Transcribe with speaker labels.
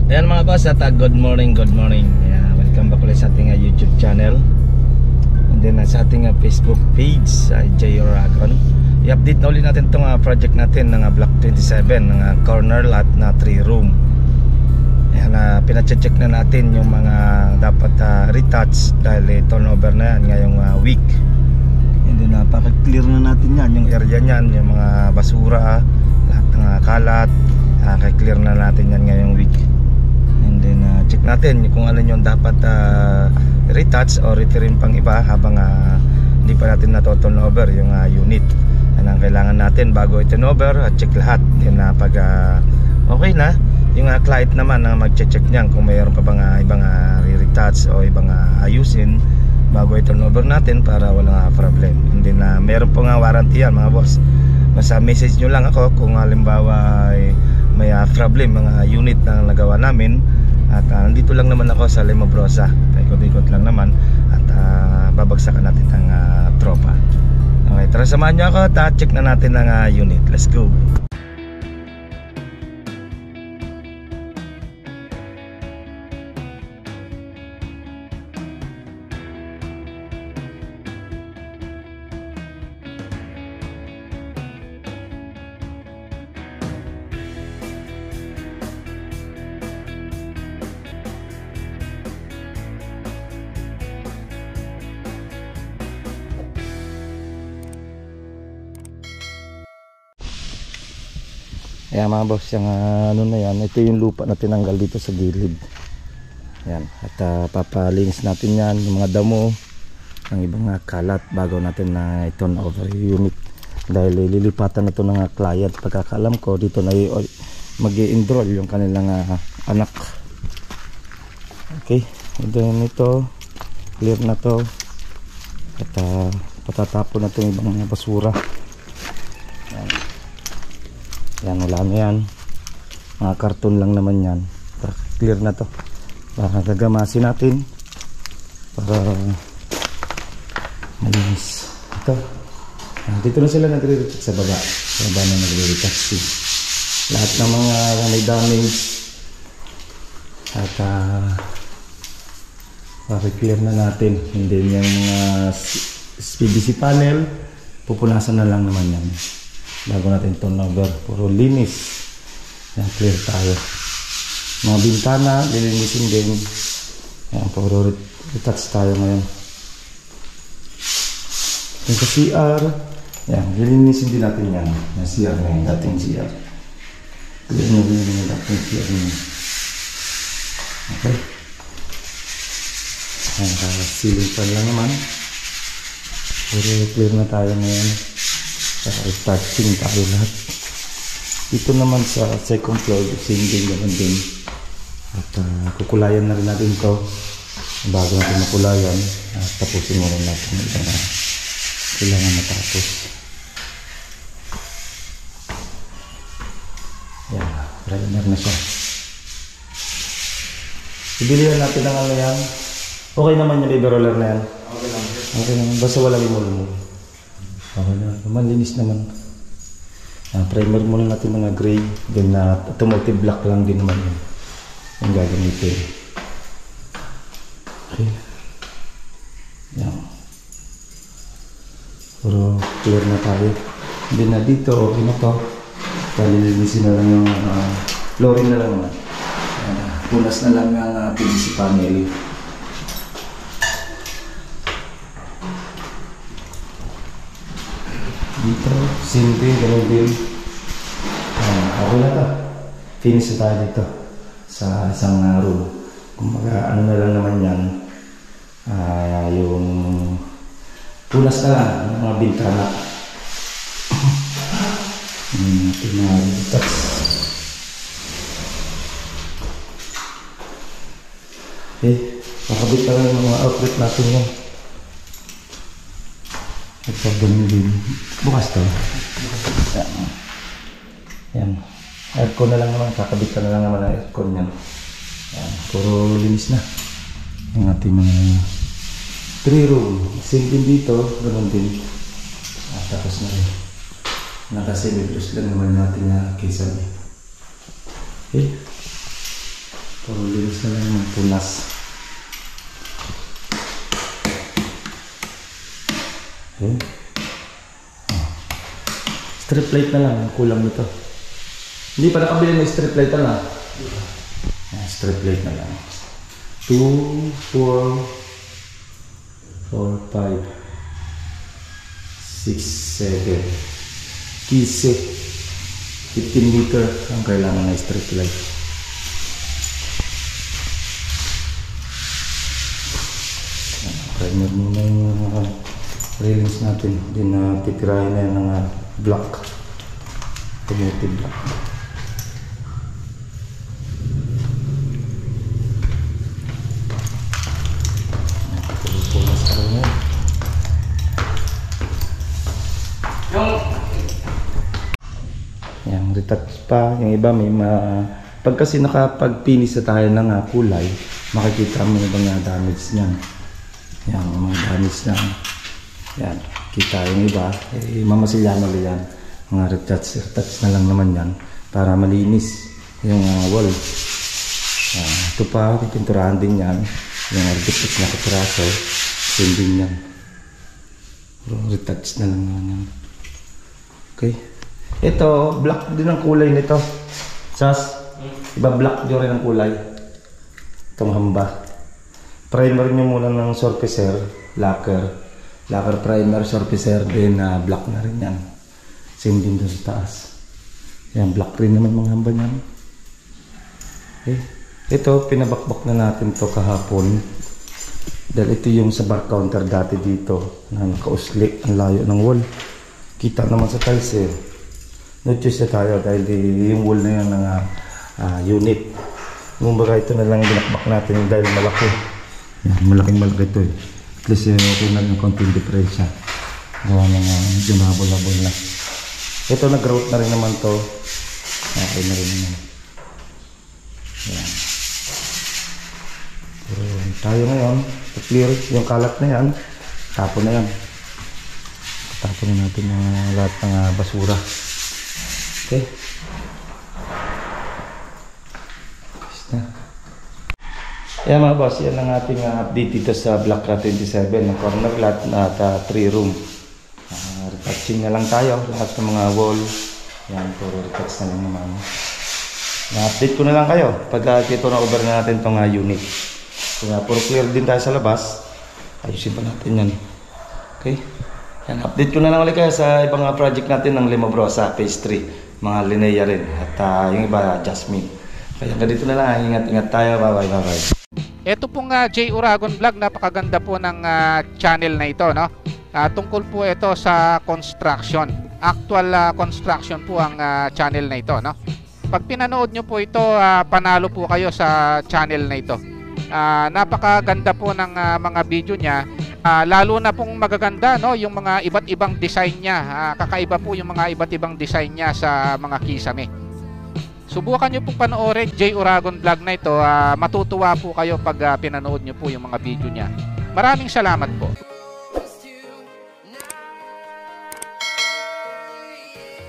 Speaker 1: Ayan mga boss, at good morning, good morning. Welcome back ulit sa ating YouTube channel. And then sa ating Facebook page, J. Oragon. I-update na ulit natin itong project natin ng Block 27, ng corner lot na 3 room. Ayan, pinacheck na natin yung mga dapat retouch dahil turnover na yan ngayong week. And then paka-clear na natin yan, yung area nyan, yung mga basura, lahat ng kalat. Kaya-clear na natin yan ngayong week. And then check natin kung alin yung dapat retouch o retirin pang iba habang hindi pa natin na-turnover yung unit. Yan ang kailangan natin bago i-turnover, check lahat. Then pag okay na, yung client naman na mag-check niyan kung mayroon pa bang ibang re-retouch o ibang ayusin bago i-turnover natin para walang problem. And then mayroon po nga warranty yan mga boss. Basta message nyo lang ako kung halimbawa may problem mga unit na nagawa namin. At nandito lang naman ako sa Limobrosa. Paikot-ikot lang naman. At babagsakan natin ang tropa. Okay, tara samahan nyo ako at check na natin ang unit. Let's go. Ayan mga boss, yung ano na yan, ito yung lupa na tinanggal dito sa gilid. Ayan, at papalinis natin yan, yung mga damo, ang ibang kalat bago natin na turn over unit. Dahil lilipatan na ito ng client. Pagkakaalam ko dito na mag-i-enroll yung kanilang anak. Okay, and then ito, clear na to. At patatapon na ito yung ibang basura. Ayan. Yan, wala na yan. Mga karton lang naman yan. Clear na to. Para gagamasin natin para malinis. Ito, dito na sila nagre-retouch sa baba. Sa baba na nagre-retouch. Lahat ng mga may damage at clear na natin. Hindi yung mga PVC panel, pupunasan na lang naman yan bago natin turnover. Puro linis. Yan, clear tayo. Mga bintana, lilinisin din. Yan, puro retouch tayo ngayon. Yung sa CR, yan, lilinisin din natin yan. Yung CR na yung dating CR. Clear nyo din yung dating CR nyo. Okay. Yan, ceiling fan lang naman. Puro clear na tayo ngayon. Touching tayo lahat. Ito naman sa second floor, same din naman din. At kukulayan na rin natin ito bago natin makulayan. Tapusin muna natin ito na kailangan matapos. Yan, primer na siya. Ibilihan natin ang ano yan. Okay naman yung baby roller na yan. Okay lang. Okay naman, basta wala limol-limol. Okay na, linis naman. Primer muna natin mga gray. Then automotive black lang din naman yun yung gagamitin. Okay. Yan. Puro clear na tayo. Then dito, okay na to. Lilinisin na lang yung flooring na lang naman. Punas na lang yung PVC panel. Dito, same din, ganun din. Okay na to. Finish na tayo dito sa isang room. Kumbaga, ano na lang naman yan. Yung punas na lang ng mga bintana. Ito na dito. Okay, makabit na lang yung mga outlet natin yan. Ito, ganun din. Bukas to. Yan. Aircon na lang naman. Kakabit ka na lang naman ang aircon yan. Yan. Puro linis na. Yung ating mga 3 room. Same din dito. Ganun din. Tapos na rin. Naka-semi-plus lang naman natin na kisame. Okay. Puro linis na lang ng punas. Okay. Strip light na lang, ang kulang nito. Hindi pa nakabili ng strip light na. Strip light na lang. 2, 4, 4, 5, 6, 7, 15 liter ang kailangan ng strip light. Primer muna yung railings natin. Then titirahin na yan ng block. Automotive block. Yan, retouch pa. Yung iba may pag kasi nakapag-finish na tayo ng kulay, makikita mo yung mga damage niyan. Yan, mga damage na. Yan, kita yung iba. Mamasilyan ulit yan. Mga retouch na lang naman yan para malinis yung wall. Yan, ito pa, pipinturahan din yan. Yung artificial na katraso, yun din yan. Retouch na lang naman yan. Okay. Ito, black din ang kulay nito. Sas, iba black din rin ang kulay. Itong hamba. Primer nyo muna ng surfacer, lacquer primer, surfacer, din black na rin yan. Same din doon sa taas. Yan, black rin naman mga hamba niyan. Okay. Ito, pinabakbak na natin to kahapon. Dahil ito yung sa bar counter dati dito na nakausli ang layo ng wall. Kita naman sa tiles eh. No-choose na tayo dahil yung wall na yan ng unit. Kumbaga ito na lang binakbak natin dahil malaki. Yan, malaking ito eh. At least okay na yung konting diferensya. Gawa ng medyo mahabol-habol na. Ito nag-growth na rin naman to. Okay na rin naman. Yan. So, tayo ngayon, clear yung kalat na yan. Tapon na yan. Tapon na natin yung lahat ng basura. Okay. Na. Yan mga boss, yan ang ating update dito sa Block 27 ng corner lot at 3 room. Retouching na lang tayo lahat ng mga wall. Yan, puro retouch na lang naman. Na-update ko na lang kayo pag ito na over na natin itong unit. Kung puro clear din tayo sa labas, ayusin pa natin yan. Okay. Yan, update ko na lang ulit kayo sa ibang project natin ng Limobro sa phase 3. Mga Linnea rin at yung iba Jasmine. Kaya dito na lang, ingat-ingat tayo. Bye-bye.
Speaker 2: Ito pong J. Uragon Vlog, napakaganda po ng channel na ito, no? Tungkol po ito sa construction. Actual construction po ang channel na ito, no? Pag pinanood nyo po ito, panalo po kayo sa channel na ito. Napakaganda po ng mga video niya. Lalo na pong magaganda, no, yung mga iba't ibang design niya. Kakaiba po yung mga iba't ibang design niya sa mga kisame. Subukan nyo pong panoorin J. Uragon Vlog na ito. Matutuwa po kayo pag pinanood nyo po yung mga video niya. Maraming salamat po.